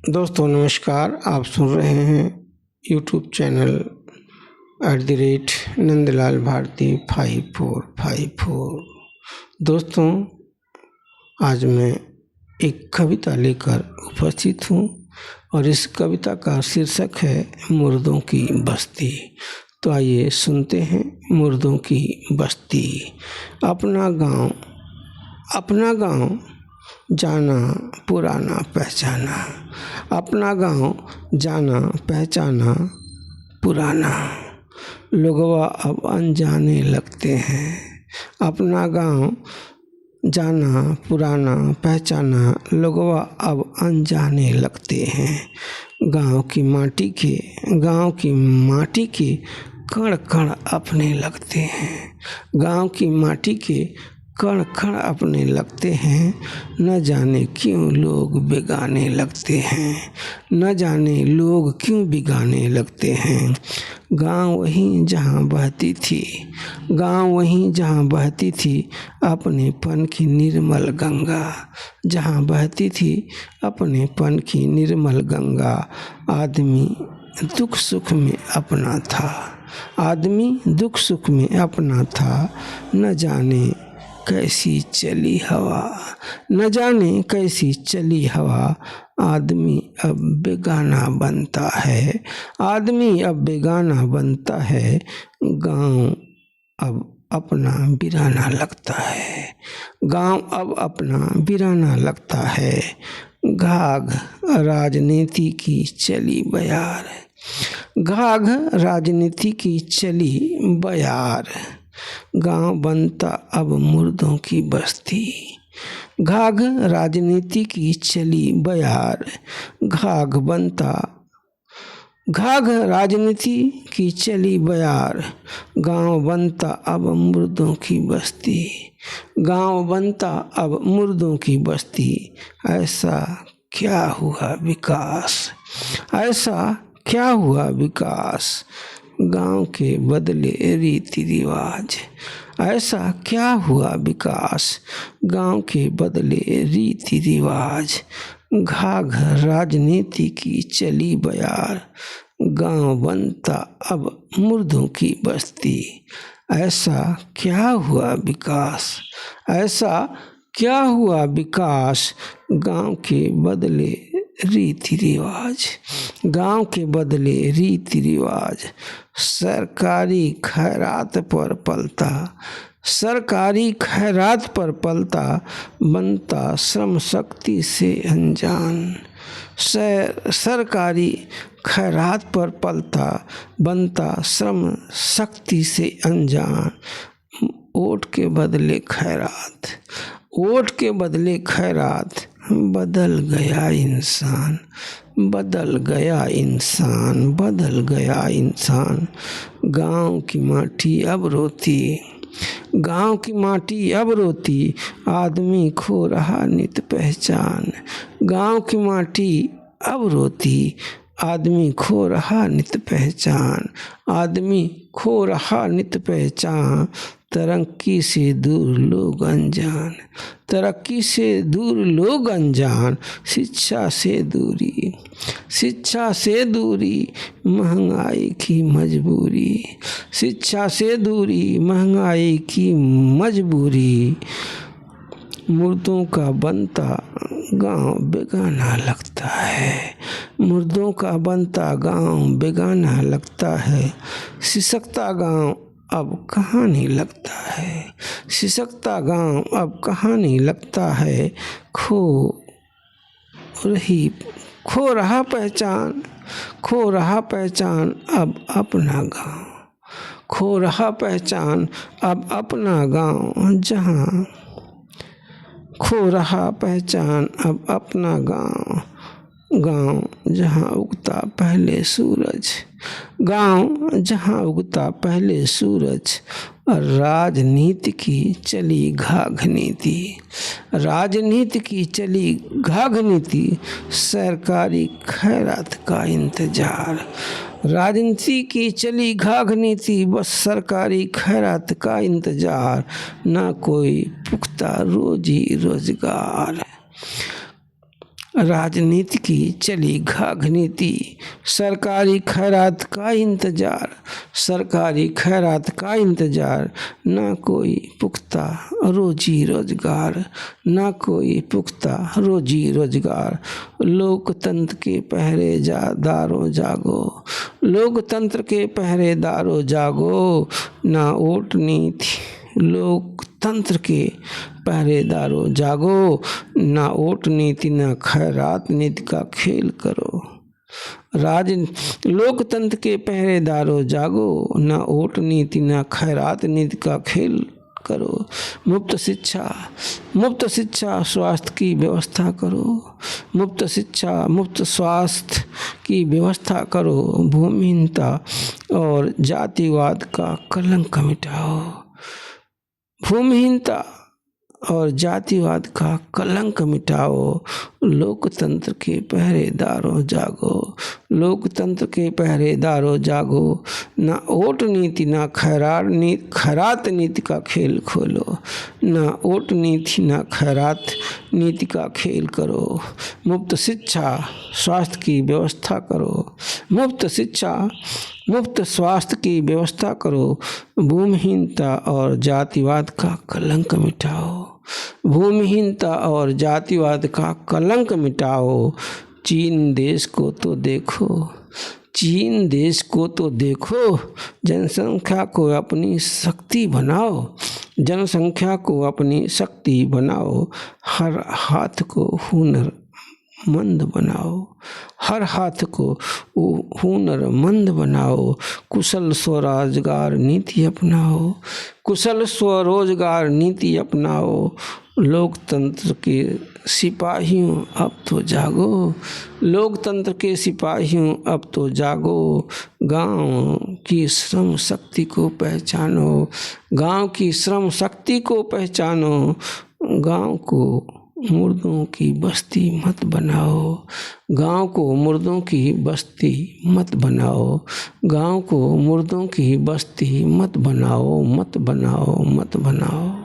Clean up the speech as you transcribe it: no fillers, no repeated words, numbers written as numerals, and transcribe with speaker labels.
Speaker 1: दोस्तों नमस्कार। आप सुन रहे हैं यूट्यूब चैनल @नंदलाल भारती 5454। दोस्तों आज मैं एक कविता लेकर उपस्थित हूँ और इस कविता का शीर्षक है मुर्दों की बस्ती। तो आइए सुनते हैं मुर्दों की बस्ती। अपना गांव जाना पुराना पहचाना, अपना गांव जाना पहचाना पुराना, लोगवा अब अनजाने लगते हैं। अपना गांव जाना पुराना पहचाना, लोगवा अब अनजाने लगते हैं। गांव की माटी के कण कण अपने लगते हैं। गांव की माटी के कण कण अपने लगते हैं। न जाने क्यों लोग बेगाने लगते हैं, न जाने लोग क्यों बेगाने लगते हैं। गांव वहीं जहां बहती थी अपनेपन की निर्मल गंगा, जहां बहती थी अपनेपन की निर्मल गंगा। आदमी दुख सुख में अपना था, न जाने कैसी चली हवा, आदमी अब बेगाना बनता है, गांव अब अपना वीराना लगता है। घाघ राजनीति की चली बयार, गांव बनता अब मुर्दों की बस्ती। घाघ राजनीति की चली बयार, गांव बनता अब मुर्दों की बस्ती। ऐसा क्या हुआ विकास, गांव के बदले रीति रिवाज। ऐसा क्या हुआ विकास, गांव के बदले रीति रिवाज। घाघ राजनीति की चली बयार, गांव बनता अब मुर्दों की बस्ती। ऐसा क्या हुआ विकास, गांव के बदले रीति रिवाज। सरकारी खैरात पर पलता, बनता श्रम शक्ति से अनजान। सरकारी खैरात पर पलता, बनता श्रम शक्ति से अनजान। वोट के बदले खैरात, बदल गया इंसान। गांव की माटी अब रोती, आदमी खो रहा नित पहचान। गांव की माटी अब रोती, आदमी खो रहा नित पहचान। तरक्की से दूर लोग अनजान, शिक्षा से दूरी महंगाई की मजबूरी। मुर्दों का बनता गांव बेगाना लगता है। सिसकता गांव अब कहानी लगता है। खो रहा पहचान अब अपना गांव, जहां उगता पहले सूरज। और राजनीति की चली घाघ नीति, सरकारी खैरात का इंतजार। राजनीति की चली घाघ नीति, बस सरकारी खैरात का इंतजार। न कोई पुख्ता रोजी रोजगार, राजनीति की चली घाघ नीति, सरकारी खैरात का इंतजार, सरकारी खैरात का इंतजार, ना कोई पुख्ता रोजी रोजगार, ना कोई पुख्ता रोजी रोजगार। लोकतंत्र के पहरेदारों जागो, लोकतंत्र के पहरेदारों जागो, ना वोट नीति, लोकतंत्र के पहरेदारों जागो, ना वोट नीति ना खैरात नीति का खेल करो। लोकतंत्र के पहरेदारों जागो, ना वोट नीति ना खैरात नीति का खेल करो। मुफ्त शिक्षा स्वास्थ्य की व्यवस्था करो, मुफ्त शिक्षा मुफ्त स्वास्थ्य की व्यवस्था करो। भूमिहीनता और जातिवाद का कलंक मिटाओ, भूमिहीनता और जातिवाद का कलंक मिटाओ। लोकतंत्र के पहरेदारों जागो, लोकतंत्र के पहरेदारों जागो, ना वोट नीति ना खैरात नीति का खेल खोलो, ना वोट नीति ना खैरात नीति का खेल करो। मुफ्त शिक्षा स्वास्थ्य की व्यवस्था करो, मुफ्त शिक्षा मुफ्त स्वास्थ्य की व्यवस्था करो। भूमिहीनता और जातिवाद का कलंक मिटाओ, भूमिहीनता और जातिवाद का कलंक मिटाओ। चीन देश को तो देखो, चीन देश को तो देखो, जनसंख्या को अपनी शक्ति बनाओ, जनसंख्या को अपनी शक्ति बनाओ। हर हाथ को हुनरमंद बनाओ, हर हाथ को हुनरमंद बनाओ। कुशल स्वरोजगार नीति अपनाओ, कुशल स्वरोजगार नीति अपनाओ। लोकतंत्र के सिपाहियों अब तो जागो, लोकतंत्र के सिपाहियों अब तो जागो। गांव की श्रम शक्ति को पहचानो, गांव की श्रम शक्ति को पहचानो। गांव को मुर्दों की बस्ती मत बनाओ, गांव को मुर्दों की बस्ती मत बनाओ, गांव को मुर्दों की बस्ती मत बनाओ, मत बनाओ, मत बनाओ।